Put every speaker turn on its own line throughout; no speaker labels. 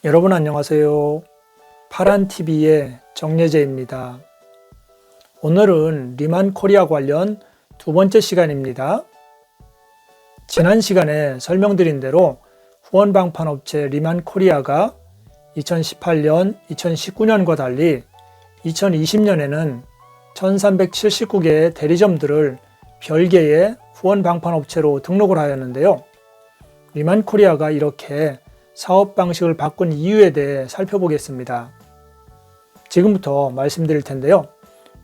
여러분 안녕하세요. 파란TV의 정예재입니다. 오늘은 리만코리아 관련 두 번째 시간입니다. 지난 시간에 설명드린 대로 후원방판업체 리만코리아가 2018년, 2019년과 달리 2020년에는 1379개의 대리점들을 별개의 후원방판업체로 등록을 하였는데요. 리만코리아가 이렇게 사업 방식을 바꾼 이유에 대해 살펴보겠습니다. 지금부터 말씀드릴 텐데요.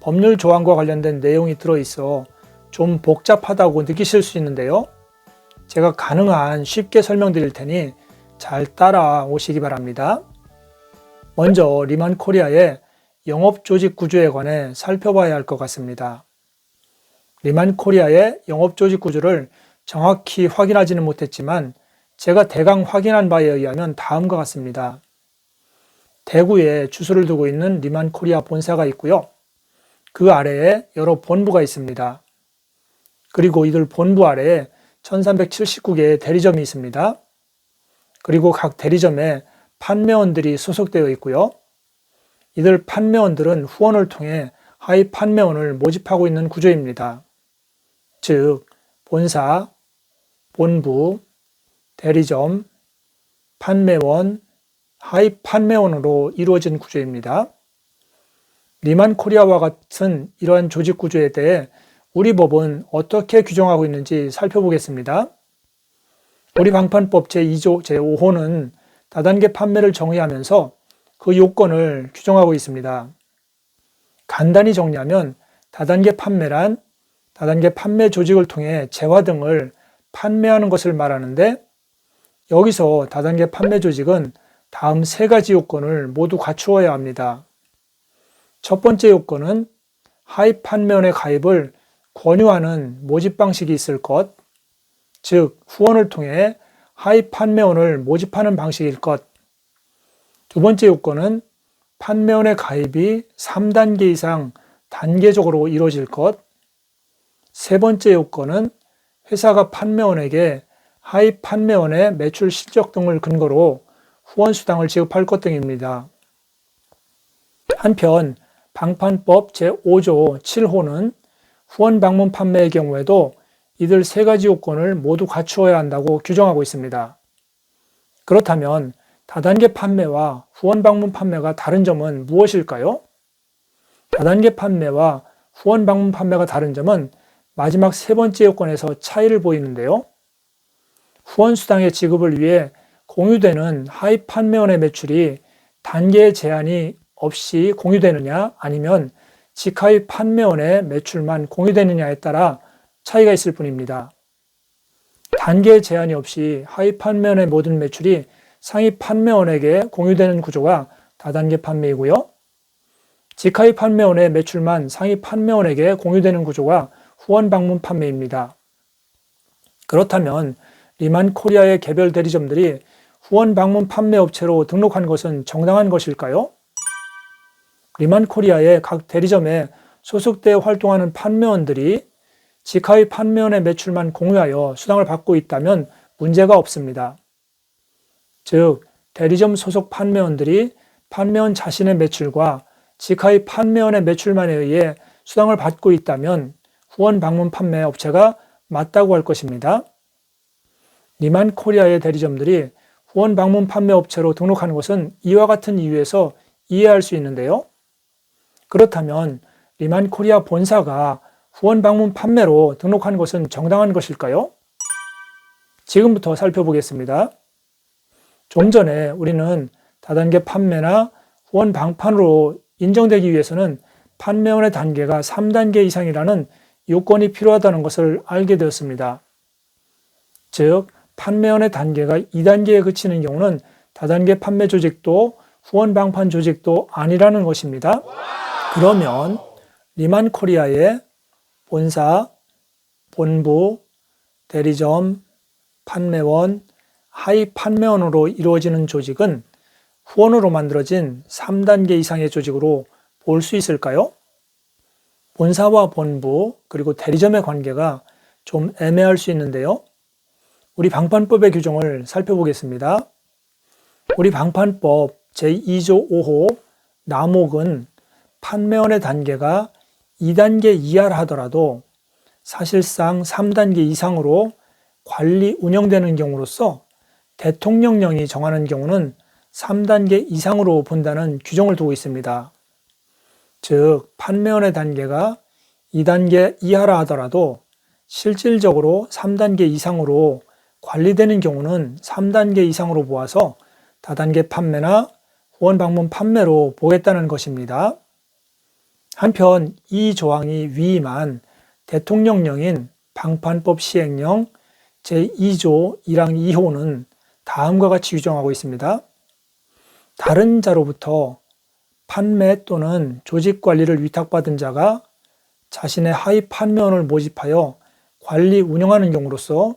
법률 조항과 관련된 내용이 들어있어 좀 복잡하다고 느끼실 수 있는데요. 제가 가능한 쉽게 설명드릴 테니 잘 따라오시기 바랍니다. 먼저 리만코리아의 영업조직 구조에 관해 살펴봐야 할 것 같습니다. 리만코리아의 영업조직 구조를 정확히 확인하지는 못했지만 제가 대강 확인한 바에 의하면 다음과 같습니다. 대구에 주소를 두고 있는 리만코리아 본사가 있고요. 그 아래에 여러 본부가 있습니다. 그리고 이들 본부 아래에 1379개의 대리점이 있습니다. 그리고 각 대리점에 판매원들이 소속되어 있고요. 이들 판매원들은 후원을 통해 하위 판매원을 모집하고 있는 구조입니다. 즉, 본사, 본부, 대리점, 판매원, 하위 판매원으로 이루어진 구조입니다. 리만코리아와 같은 이러한 조직 구조에 대해 우리 법은 어떻게 규정하고 있는지 살펴보겠습니다. 우리 방판법 제2조 제5호는 다단계 판매를 정의하면서 그 요건을 규정하고 있습니다. 간단히 정리하면 다단계 판매란 다단계 판매 조직을 통해 재화 등을 판매하는 것을 말하는데, 여기서 다단계 판매 조직은 다음 세 가지 요건을 모두 갖추어야 합니다. 첫 번째 요건은 하위 판매원의 가입을 권유하는 모집 방식이 있을 것, 즉 후원을 통해 하위 판매원을 모집하는 방식일 것. 두 번째 요건은 판매원의 가입이 3단계 이상 단계적으로 이루어질 것. 세 번째 요건은 회사가 판매원에게 하위 판매원의 매출 실적 등을 근거로 후원 수당을 지급할 것 등입니다. 한편 방판법 제5조 7호는 후원 방문 판매의 경우에도 이들 세 가지 요건을 모두 갖추어야 한다고 규정하고 있습니다. 그렇다면 다단계 판매와 후원 방문 판매가 다른 점은 무엇일까요? 다단계 판매와 후원 방문 판매가 다른 점은 마지막 세 번째 요건에서 차이를 보이는데요. 후원 수당의 지급을 위해 공유되는 하위 판매원의 매출이 단계 제한이 없이 공유되느냐, 아니면 직하위 판매원의 매출만 공유되느냐에 따라 차이가 있을 뿐입니다. 단계 제한이 없이 하위 판매원의 모든 매출이 상위 판매원에게 공유되는 구조가 다단계 판매이고요. 직하위 판매원의 매출만 상위 판매원에게 공유되는 구조가 후원 방문 판매입니다. 그렇다면 리만코리아의 개별 대리점들이 후원 방문 판매 업체로 등록한 것은 정당한 것일까요? 리만코리아의 각 대리점에 소속되어 활동하는 판매원들이 직하위 판매원의 매출만 공유하여 수당을 받고 있다면 문제가 없습니다. 즉, 대리점 소속 판매원들이 판매원 자신의 매출과 직하위 판매원의 매출만에 의해 수당을 받고 있다면 후원 방문 판매 업체가 맞다고 할 것입니다. 리만코리아의 대리점들이 후원 방문 판매 업체로 등록하는 것은 이와 같은 이유에서 이해할 수 있는데요. 그렇다면 리만코리아 본사가 후원 방문 판매로 등록한 것은 정당한 것일까요? 지금부터 살펴보겠습니다. 좀 전에 우리는 다단계 판매나 후원 방판으로 인정되기 위해서는 판매원의 단계가 3단계 이상이라는 요건이 필요하다는 것을 알게 되었습니다. 즉, 판매원의 단계가 2단계에 그치는 경우는 다단계 판매 조직도 후원 방판 조직도 아니라는 것입니다. 그러면 리만코리아의 본사, 본부, 대리점, 판매원, 하위 판매원으로 이루어지는 조직은 후원으로 만들어진 3단계 이상의 조직으로 볼 수 있을까요? 본사와 본부 그리고 대리점의 관계가 좀 애매할 수 있는데요. 우리 방판법의 규정을 살펴보겠습니다. 우리 방판법 제2조 5호 남목은 판매원의 단계가 2단계 이하라 하더라도 사실상 3단계 이상으로 관리 운영되는 경우로서 대통령령이 정하는 경우는 3단계 이상으로 본다는 규정을 두고 있습니다. 즉, 판매원의 단계가 2단계 이하라 하더라도 실질적으로 3단계 이상으로 관리되는 경우는 3단계 이상으로 보아서 다단계 판매나 후원 방문 판매로 보겠다는 것입니다. 한편 이 조항이 위임한 대통령령인 방판법 시행령 제2조 1항 2호는 다음과 같이 규정하고 있습니다. 다른 자로부터 판매 또는 조직 관리를 위탁받은 자가 자신의 하위 판매원을 모집하여 관리 운영하는 경우로서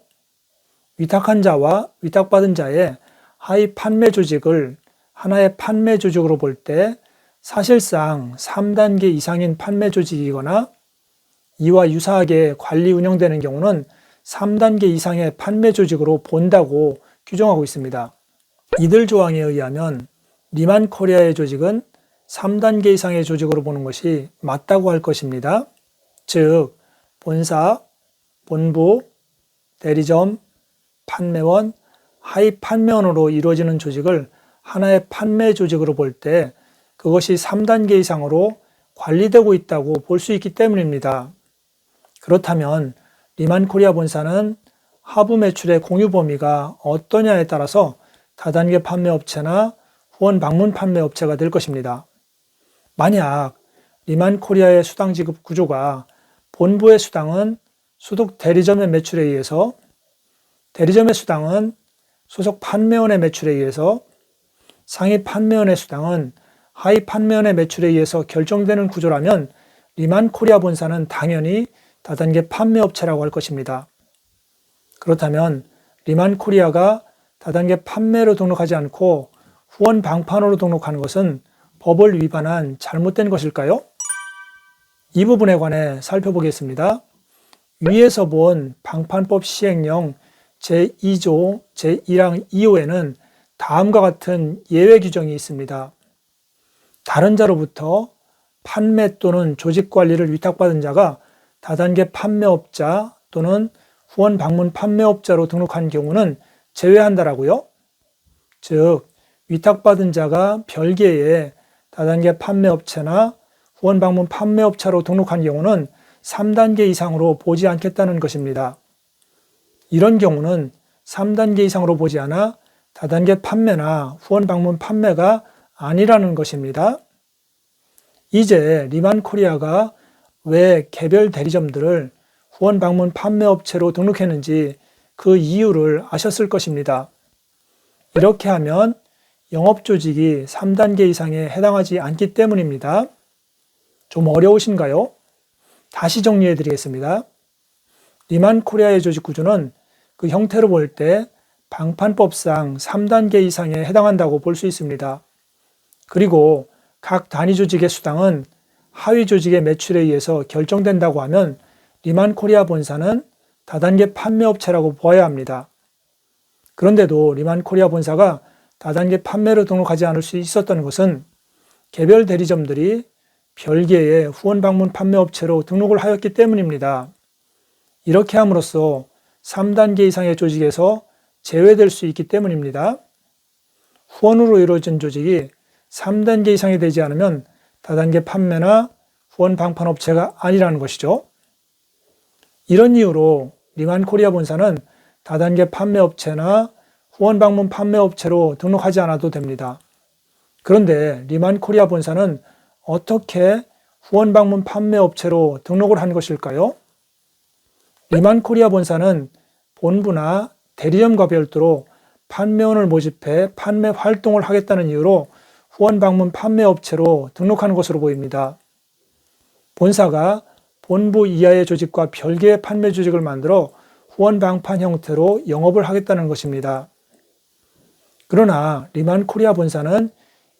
위탁한 자와 위탁받은 자의 하위 판매 조직을 하나의 판매 조직으로 볼 때 사실상 3단계 이상인 판매 조직이거나 이와 유사하게 관리 운영되는 경우는 3단계 이상의 판매 조직으로 본다고 규정하고 있습니다. 이들 조항에 의하면 리만 코리아의 조직은 3단계 이상의 조직으로 보는 것이 맞다고 할 것입니다. 즉, 본사, 본부, 대리점, 판매원, 하위 판매원으로 이루어지는 조직을 하나의 판매 조직으로 볼 때 그것이 3단계 이상으로 관리되고 있다고 볼 수 있기 때문입니다. 그렇다면 리만 코리아 본사는 하부 매출의 공유 범위가 어떠냐에 따라서 다단계 판매업체나 후원 방문 판매업체가 될 것입니다. 만약 리만 코리아의 수당 지급 구조가 본부의 수당은 소속 대리점의 매출에 의해서, 대리점의 수당은 소속 판매원의 매출에 의해서, 상위 판매원의 수당은 하위 판매원의 매출에 의해서 결정되는 구조라면 리만 코리아 본사는 당연히 다단계 판매업체라고 할 것입니다. 그렇다면 리만 코리아가 다단계 판매로 등록하지 않고 후원 방판으로 등록하는 것은 법을 위반한 잘못된 것일까요? 이 부분에 관해 살펴보겠습니다. 위에서 본 방판법 시행령 제2조 제1항 2호에는 다음과 같은 예외 규정이 있습니다. 다른 자로부터 판매 또는 조직 관리를 위탁받은 자가 다단계 판매업자 또는 후원 방문 판매업자로 등록한 경우는 제외한다라고요? 즉, 위탁받은 자가 별개의 다단계 판매업체나 후원 방문 판매업체로 등록한 경우는 3단계 이상으로 보지 않겠다는 것입니다. 이런 경우는 3단계 이상으로 보지 않아 다단계 판매나 후원 방문 판매가 아니라는 것입니다. 이제 리만 코리아가 왜 개별 대리점들을 후원 방문 판매업체로 등록했는지 그 이유를 아셨을 것입니다. 이렇게 하면 영업조직이 3단계 이상에 해당하지 않기 때문입니다. 좀 어려우신가요? 다시 정리해 드리겠습니다. 리만 코리아의 조직 구조는 그 형태로 볼 때 방판법상 3단계 이상에 해당한다고 볼 수 있습니다. 그리고 각 단위 조직의 수당은 하위 조직의 매출에 의해서 결정된다고 하면 리만 코리아 본사는 다단계 판매업체라고 보아야 합니다. 그런데도 리만 코리아 본사가 다단계 판매로 등록하지 않을 수 있었던 것은 개별 대리점들이 별개의 후원 방문 판매업체로 등록을 하였기 때문입니다. 이렇게 함으로써 3단계 이상의 조직에서 제외될 수 있기 때문입니다. 후원으로 이루어진 조직이 3단계 이상이 되지 않으면 다단계 판매나 후원 방판업체가 아니라는 것이죠. 이런 이유로 리만 코리아 본사는 다단계 판매업체나 후원 방문 판매업체로 등록하지 않아도 됩니다. 그런데 리만 코리아 본사는 어떻게 후원 방문 판매업체로 등록을 한 것일까요? 리만 코리아 본사는 본부나 대리점과 별도로 판매원을 모집해 판매 활동을 하겠다는 이유로 후원 방문 판매업체로 등록하는 것으로 보입니다. 본사가 본부 이하의 조직과 별개의 판매 조직을 만들어 후원 방판 형태로 영업을 하겠다는 것입니다. 그러나 리만 코리아 본사는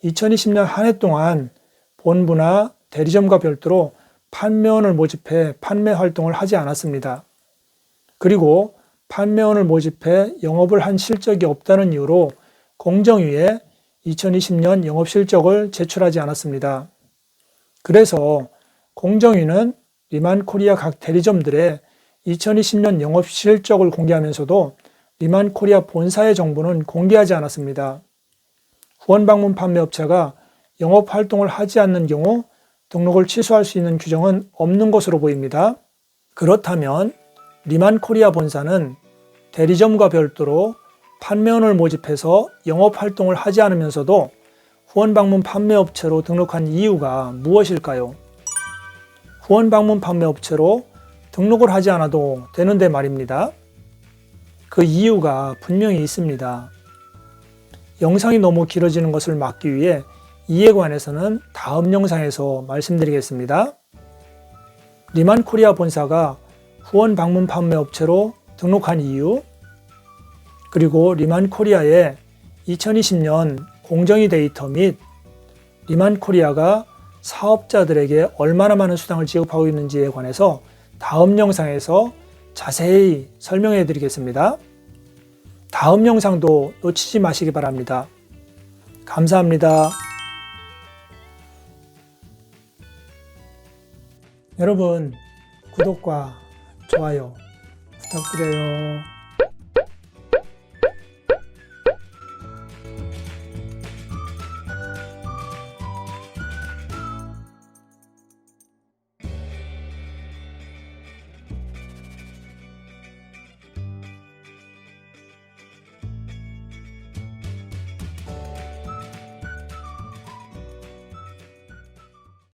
2020년 한 해 동안 본부나 대리점과 별도로 판매원을 모집해 판매 활동을 하지 않았습니다. 그리고 판매원을 모집해 영업을 한 실적이 없다는 이유로 공정위에 2020년 영업실적을 제출하지 않았습니다. 그래서 공정위는 리만코리아 각 대리점들의 2020년 영업실적을 공개하면서도 리만코리아 본사의 정보는 공개하지 않았습니다. 후원방문 판매업체가 영업활동을 하지 않는 경우 등록을 취소할 수 있는 규정은 없는 것으로 보입니다. 그렇다면 리만코리아 본사는 대리점과 별도로 판매원을 모집해서 영업활동을 하지 않으면서도 후원방문 판매업체로 등록한 이유가 무엇일까요? 후원방문 판매업체로 등록을 하지 않아도 되는데 말입니다. 그 이유가 분명히 있습니다. 영상이 너무 길어지는 것을 막기 위해 이에 관해서는 다음 영상에서 말씀드리겠습니다. 리만코리아 본사가 후원방문 판매업체로 등록한 이유, 그리고 리만코리아의 2020년 공정위 데이터 및 리만코리아가 사업자들에게 얼마나 많은 수당을 지급하고 있는지에 관해서 다음 영상에서 자세히 설명해 드리겠습니다. 다음 영상도 놓치지 마시기 바랍니다. 감사합니다. 여러분, 구독과 좋아요 부탁드려요.